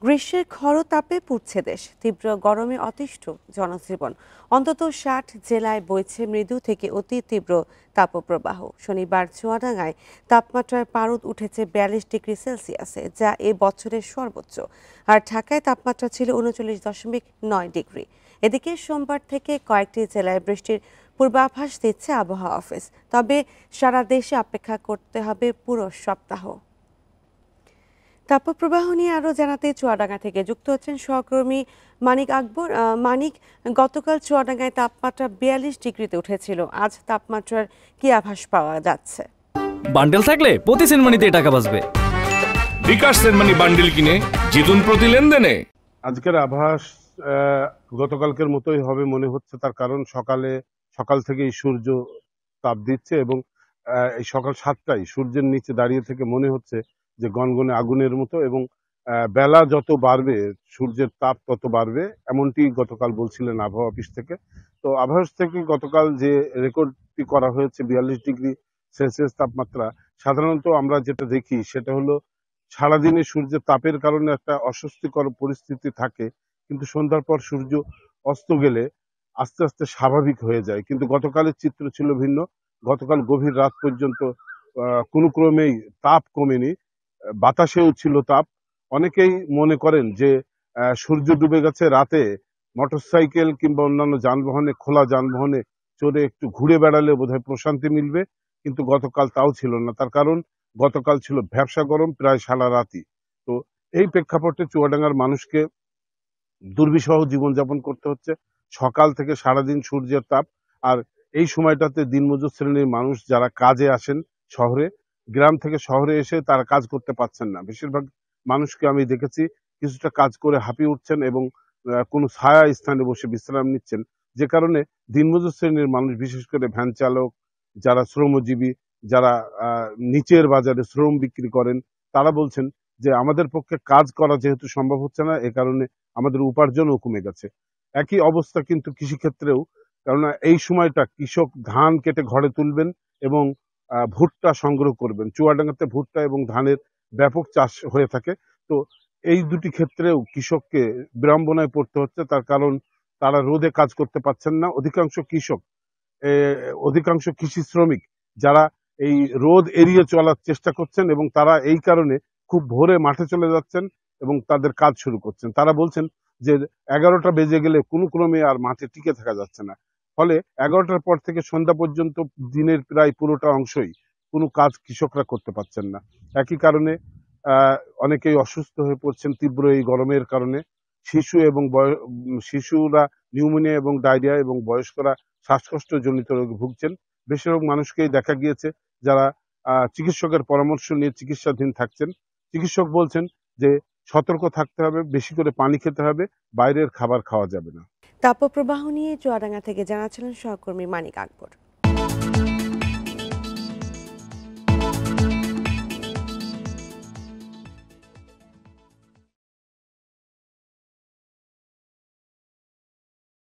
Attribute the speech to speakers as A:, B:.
A: গ্রীষ্মের খরতাপে পুড়ছে দেশ, তীব্র গরমে অতিষ্ঠ জনজীবন। অন্তত ৬০ জেলায় বইছে মৃদু থেকে অতি তীব্র তাপপ্রবাহ। শনিবার চুয়াডাঙ্গায় তাপমাত্রার পারদ উঠেছে ৪২ ডিগ্রি সেলসিয়াসে, যা এ বছরের সর্বোচ্চ। আর ঢাকায় তাপমাত্রা ছিল ৩৯.৯ ডিগ্রি। এদিকে সোমবার থেকে কয়েকটি জেলায় বৃষ্টির পূর্বাভাস দিচ্ছে আবহাওয়া অফিস। তবে সারা দেশে অপেক্ষা করতে হবে পুরো সপ্তাহ। তাপপ্রবাহ নিয়ে আরো জানাতে চুয়াডাঙ্গা থেকে যুক্ত হচ্ছেন সহকর্মী মানিক আকবর। মানিক, গতকাল চুয়াডাঙ্গায় তাপমাত্রা ৪২ ডিগ্রিতে উঠেছিল। আজ তাপমাত্রার কি আভাস পাওয়া যাচ্ছে?
B: বান্ডেল থাকলে প্রতি সেনমানিতে টাকা বাঁচবে।
C: বিকাশ সেনমানি বান্ডেল কিনে জিতুন প্রতি লেনদেনে।
D: আজকের আভাস গতকালকের মতোই হবে মনে হচ্ছে, তার কারণ সকাল থেকেই সূর্য তাপ দিচ্ছে এবং এই সকাল 7টায় সূর্যের নিচে দাঁড়িয়ে থেকে মনে হচ্ছে যে গনগনে আগুনের মতো, এবং বেলা যত বাড়বে সূর্যের তাপ তত বাড়বে, এমনটি গতকাল বলছিলেন আবহাওয়া অফিস থেকে। তো আবহাওয়া থেকে গতকাল যে রেকর্ডটি করা হয়েছে ৪২ ডিগ্রি সেলসিয়াস তাপমাত্রা, সাধারণত আমরা যেটা দেখি সেটা হলো সারাদিনে সূর্যের তাপের কারণে একটা অস্বস্তিকর পরিস্থিতি থাকে, কিন্তু সন্ধ্যার পর সূর্য অস্ত গেলে আস্তে আস্তে স্বাভাবিক হয়ে যায়। কিন্তু গতকালের চিত্র ছিল ভিন্ন। গতকাল গভীর রাত পর্যন্ত কোনো ক্রমেই তাপ কমেনি, বাতাসেও ছিল তাপ। অনেকেই মনে করেন যে সূর্য ডুবে গেছে, রাতে মোটরসাইকেল কিংবা অন্যান্য যানবাহনে, খোলা যানবাহনে চড়ে একটু ঘুরে বেড়ালে বোধহয় প্রশান্তি মিলবে, কিন্তু গতকাল তাও ছিল না। তার কারণ গতকাল ছিল ভ্যাপসা গরম প্রায় সারা রাতই। তো এই প্রেক্ষাপটে চুয়াডাঙ্গার মানুষকে দুর্বিষহ জীবনযাপন করতে হচ্ছে। সকাল থেকে সারাদিন সূর্যের তাপ, আর এই সময়টাতে দিনমজুর শ্রেণীর মানুষ যারা কাজে আসেন শহরে, গ্রাম থেকে শহরে এসে তারা কাজ করতে পারছেন না। বেশিরভাগ মানুষকে আমি দেখেছি কিছুটা কাজ করে হাঁপিয়ে উঠছেন এবং কোনো ছায়া স্থানে বসে বিশ্রাম নিচ্ছেন, যে কারণে দিনমজুর শ্রেণীর মানুষ, বিশেষ করে ভ্যান চালক, যারা শ্রমজীবী, যারা নিচের বাজারে শ্রম বিক্রি করেন, তারা বলছেন যে আমাদের পক্ষে কাজ করা যেহেতু সম্ভব হচ্ছে না, এ কারণে আমাদের উপার্জনও কমে গেছে। একই অবস্থা কিন্তু কৃষিক্ষেত্রেও, কেননা এই সময়টা কৃষক ধান কেটে ঘরে তুলবেন এবং ভুট্টা সংগ্রহ করবেন। চুয়াডাঙ্গাতে ভুট্টা এবং ধানের ব্যাপক চাষ হয়ে থাকে। তো এই দুটি ক্ষেত্রেও কৃষককে বিড়ম্বনায় পড়তে হচ্ছে, তার কারণ তারা রোদে কাজ করতে পারছেন না। অধিকাংশ কৃষি শ্রমিক যারা এই রোদ এড়িয়ে চলার চেষ্টা করছেন এবং তারা এই কারণে খুব ভোরে মাঠে চলে যাচ্ছেন এবং তাদের কাজ শুরু করছেন। তারা বলছেন যে 11টা বেজে গেলে কোনো ক্রমে আর মাঠে টিকে থাকা যাচ্ছে না। ফলে 11টার পর থেকে সন্ধ্যা পর্যন্ত দিনের প্রায় পুরোটা অংশই কোনো কাজ কৃষকরা করতে পারছেন না। একই কারণে অনেকেই অসুস্থ হয়ে পড়ছেন তীব্র এই গরমের কারণে। শিশুরা নিউমোনিয়া এবং ডায়রিয়া, এবং বয়স্করা শ্বাসকষ্ট জনিত রোগে ভুগছেন। বেশিরভাগ মানুষকেই দেখা গিয়েছে যারা চিকিৎসকের পরামর্শ নিয়ে চিকিৎসাধীন থাকছেন। চিকিৎসক বলছেন যে সতর্ক থাকতে হবে, বেশি করে পানি খেতে হবে, বাইরের খাবার খাওয়া যাবে না।
A: তাপপ্রবাহ নিয়ে চুয়াডাঙ্গা থেকে জানাচ্ছিলেন সহকর্মী মানিক আকবর।